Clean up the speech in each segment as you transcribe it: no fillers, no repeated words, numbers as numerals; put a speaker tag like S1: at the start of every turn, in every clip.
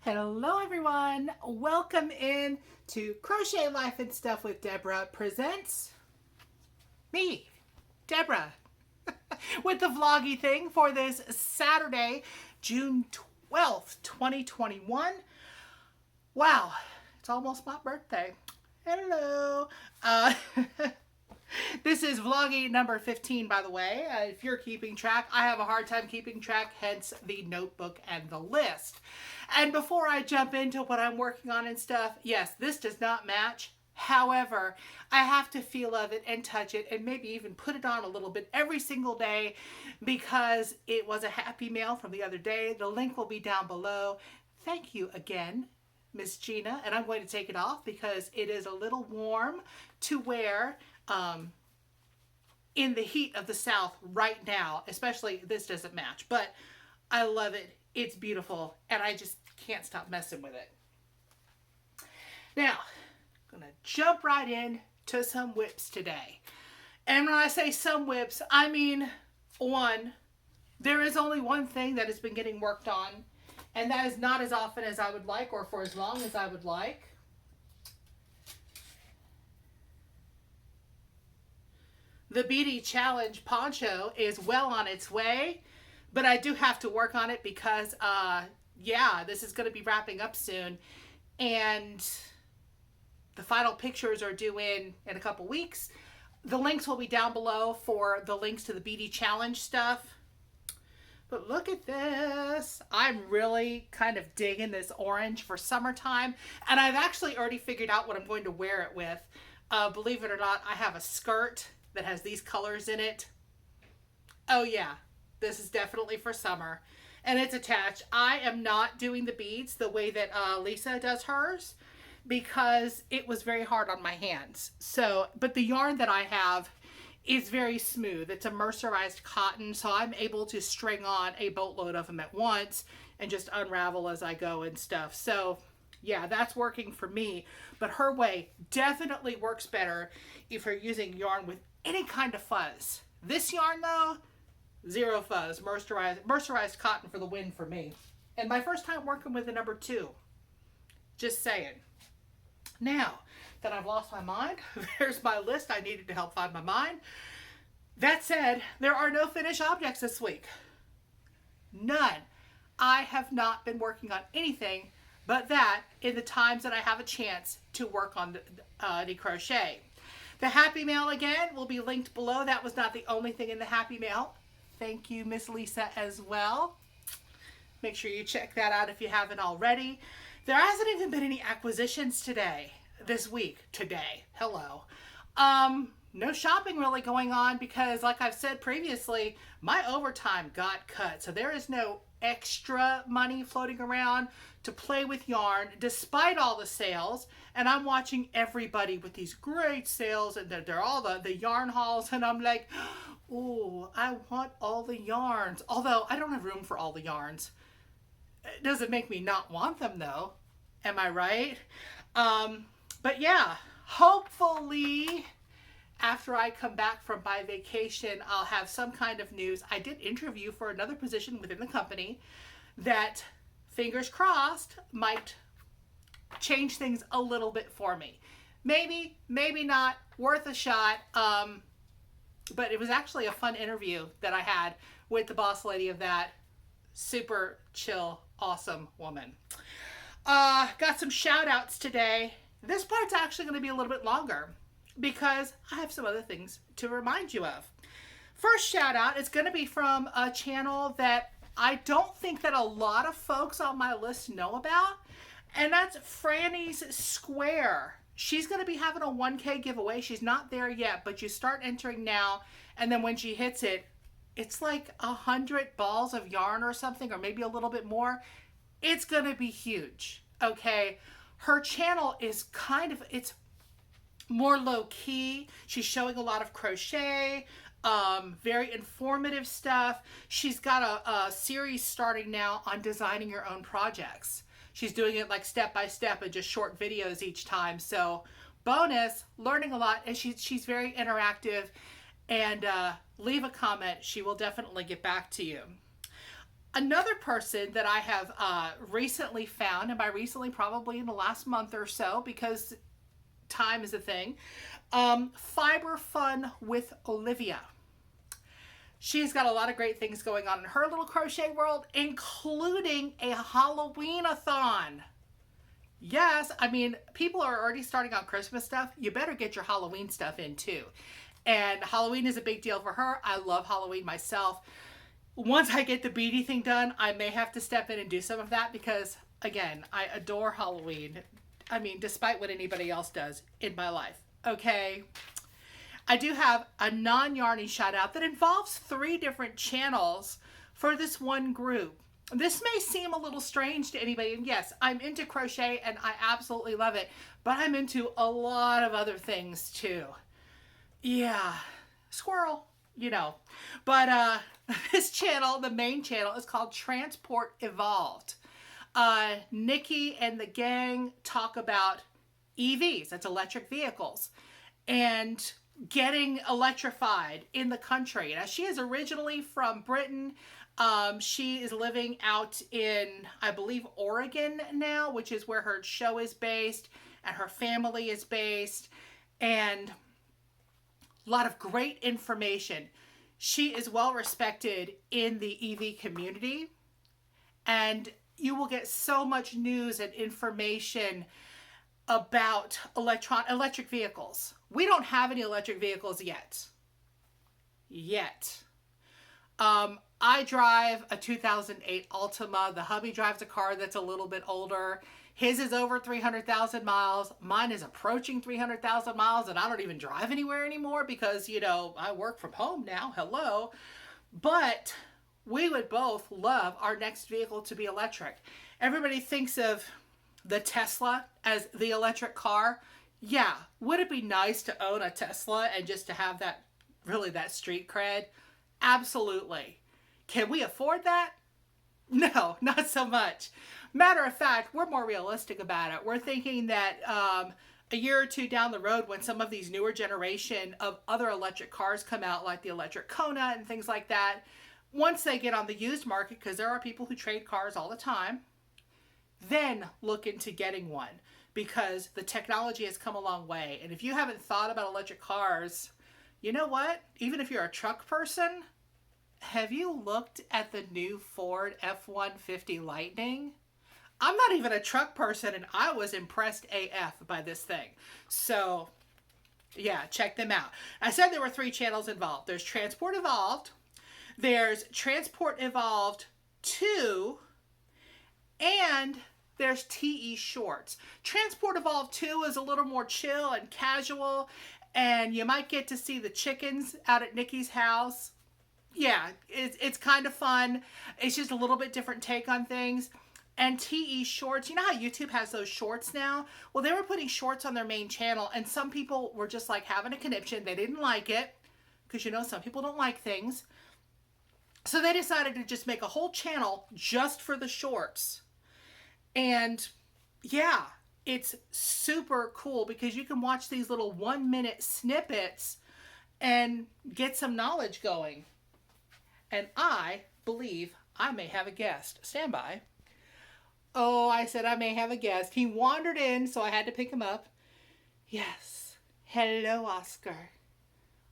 S1: Hello everyone, welcome in to Crochet Life and Stuff with Deborah presents me, Deborah, with the vloggy thing for this Saturday, June 12th, 2021. Wow, it's almost my birthday. Hello. This is vloggy number 15, by the way. If you're keeping track, I have a hard time keeping track, hence the notebook and the list. And before I jump into what I'm working on and stuff, yes, this does not match. However, I have to feel of it and touch it and maybe even put it on a little bit every single day because it was a happy mail from the other day. The link will be down below. Thank you again, Miss Gina. And I'm going to take it off because it is a little warm to wear in the heat of the South right now. Especially, this doesn't match, but I love it. It's beautiful, and I just can't stop messing with it. Now, I'm going to jump right in to some whips today. And when I say some whips, I mean one. There is only one thing that has been getting worked on, and that is not as often as I would like or for as long as I would like. The Beady Challenge Poncho is well on its way, but I do have to work on it because, yeah, this is going to be wrapping up soon, and the final pictures are due in a couple weeks. The links will be down below for the links to the Beady Challenge stuff. But look at this. I'm really kind of digging this orange for summertime, and I've actually already figured out what I'm going to wear it with. Believe it or not, I have a skirt that has these colors in it. Oh yeah, this is definitely for summer, and it's attached. I am not doing the beads the way that Lisa does hers because it was very hard on my hands. So, but the yarn that I have is very smooth. It's a mercerized cotton, so I'm able to string on a boatload of them at once and just unravel as I go and stuff. So yeah, that's working for me, but her way definitely works better if you're using yarn with any kind of fuzz. This yarn though, zero fuzz, mercerized cotton for the win for me. And my first time working with the number 2. Just saying. Now that I've lost my mind, there's my list I needed to help find my mind. That said, there are no finished objects this week. None. I have not been working on anything but that in the times that I have a chance to work on the crochet. The Happy Mail again will be linked below. That was not the only thing in the Happy Mail. Thank you, Miss Lisa, as well. Make sure you check that out if you haven't already. There hasn't even been any acquisitions this week. Hello. No shopping really going on because, like I've said previously, my overtime got cut. So there is no extra money floating around to play with yarn despite all the sales. And I'm watching everybody with these great sales, and they're all the yarn hauls, and I'm like, oh, I want all the yarns. Although I don't have room for all the yarns. It doesn't make me not want them though. Am I right? But yeah, hopefully after I come back from my vacation, I'll have some kind of news. I did interview for another position within the company that, fingers crossed, might change things a little bit for me. Maybe, maybe not, worth a shot. But it was actually a fun interview that I had with the boss lady of that super chill, awesome woman. Got some shout outs today. This part's actually going to be a little bit longer because I have some other things to remind you of. First shout out is going to be from a channel that I don't think that a lot of folks on my list know about, and that's Franny's Square. She's going to be having a 1K giveaway. She's not there yet, but you start entering now, and then when she hits it, it's like 100 balls of yarn or something, or maybe a little bit more. It's going to be huge, okay? Her channel is it's more low-key. She's showing a lot of crochet, very informative stuff. She's got a series starting now on designing your own projects. She's doing it like step by step and just short videos each time. So bonus, learning a lot, and she's very interactive. And leave a comment. She will definitely get back to you. Another person that I have recently found, and by recently probably in the last month or so, because time is a thing, Fiber Fun with Olivia. She's got a lot of great things going on in her little crochet world, including a Halloween-a-thon. Yes, I mean, people are already starting on Christmas stuff. You better get your Halloween stuff in too. And Halloween is a big deal for her. I love Halloween myself. Once I get the beady thing done, I may have to step in and do some of that because, again, I adore Halloween. I mean, despite what anybody else does in my life. Okay. I do have a non-yarny shout out that involves 3 different channels for this one group. This may seem a little strange to anybody, and yes, I'm into crochet and I absolutely love it, but I'm into a lot of other things too. Yeah, squirrel, you know. But this channel, the main channel, is called Transport Evolved. Nikki and the gang talk about EVs, that's electric vehicles, and getting electrified in the country. Now, she is originally from Britain. She is living out in, I believe, Oregon now, which is where her show is based and her family is based, and a lot of great information. She is well respected in the EV community, and you will get so much news and information about electric vehicles. We don't have any electric vehicles yet. I drive a 2008 Altima. The hubby drives a car that's a little bit older. His is over 300,000 miles. Mine is approaching 300,000 miles, and I don't even drive anywhere anymore because, you know, I work from home now. Hello. But we would both love our next vehicle to be electric. Everybody thinks of the Tesla as the electric car. Yeah, would it be nice to own a Tesla and just to have that, really that street cred? Absolutely. Can we afford that? No, not so much. Matter of fact, we're more realistic about it. We're thinking that a year or two down the road, when some of these newer generation of other electric cars come out, like the electric Kona and things like that, once they get on the used market, because there are people who trade cars all the time, then look into getting one, because the technology has come a long way. And if you haven't thought about electric cars, you know what? Even if you're a truck person, have you looked at the new Ford F-150 Lightning? I'm not even a truck person, and I was impressed AF by this thing. So, yeah, check them out. I said there were 3 channels involved. There's Transport Evolved, there's Transport Evolved 2, and there's TE Shorts. Transport Evolved 2 is a little more chill and casual, and you might get to see the chickens out at Nikki's house. Yeah, it's kind of fun. It's just a little bit different take on things. And TE Shorts, you know how YouTube has those shorts now? Well, they were putting shorts on their main channel, and some people were just like having a conniption. They didn't like it, because you know some people don't like things. So they decided to just make a whole channel just for the shorts. And yeah, it's super cool because you can watch these little 1-minute snippets and get some knowledge going. And I believe I may have a guest. Stand by. Oh, I said I may have a guest. He wandered in, so I had to pick him up. Yes. Hello, Oscar.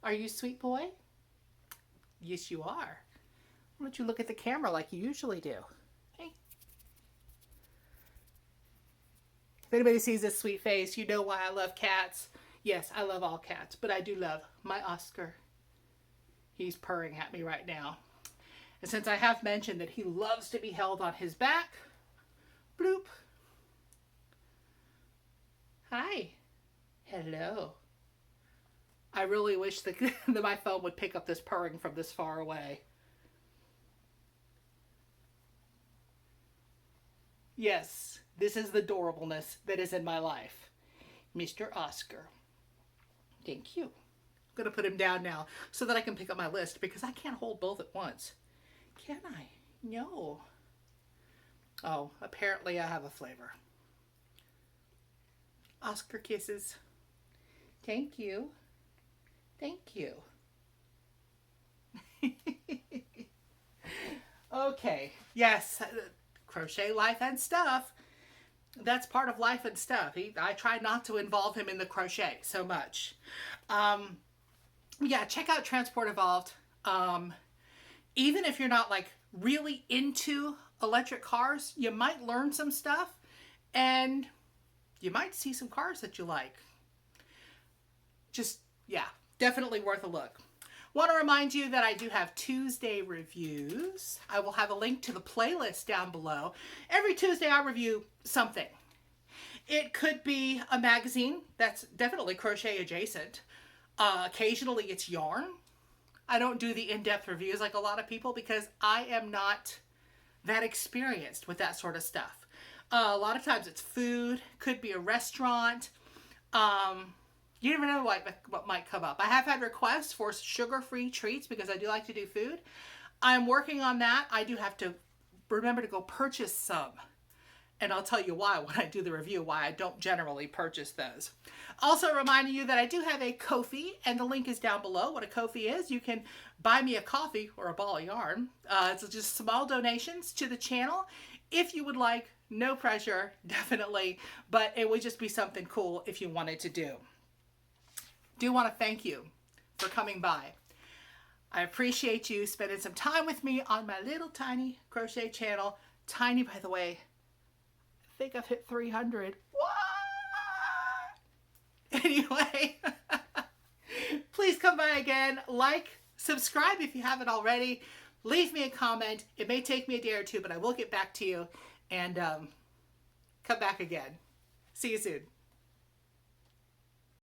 S1: Are you a sweet boy? Yes, you are. Why don't you look at the camera like you usually do? Hey. If anybody sees this sweet face, you know why I love cats. Yes, I love all cats, but I do love my Oscar. He's purring at me right now. And since I have mentioned that he loves to be held on his back, bloop. Hi. Hello. I really wish that my phone would pick up this purring from this far away. Yes, this is the adorableness that is in my life. Mr. Oscar. Thank you. I'm going to put him down now so that I can pick up my list because I can't hold both at once. Can I? No. Oh, apparently I have a flavor. Oscar kisses. Thank you. Thank you. Okay, yes, crochet life and stuff. That's part of life and stuff. I try not to involve him in the crochet so much. Yeah, check out Transport Evolved. Even if you're not like really into electric cars, you might learn some stuff and you might see some cars that you like. Just, yeah, definitely worth a look. Want to remind you that I do have Tuesday reviews. I will have a link to the playlist down below. Every Tuesday I review something. It could be a magazine that's definitely crochet adjacent. Occasionally it's yarn. I don't do the in-depth reviews like a lot of people because I am not that experienced with that sort of stuff. A lot of times it's food, could be a restaurant. You never know what might come up. I have had requests for sugar-free treats because I do like to do food. I'm working on that. I do have to remember to go purchase some. And I'll tell you why when I do the review, why I don't generally purchase those. Also reminding you that I do have a Ko-fi, and the link is down below. What a Ko-fi is, you can buy me a coffee or a ball of yarn. It's just small donations to the channel. If you would like, no pressure, definitely, but it would just be something cool if you wanted to do. Do want to thank you for coming by. I appreciate you spending some time with me on my little tiny crochet channel. Tiny, by the way. I think I've hit 300. What? Anyway, please come by again. Like, subscribe if you haven't already. Leave me a comment. It may take me a day or two, but I will get back to you and come back again. See you soon.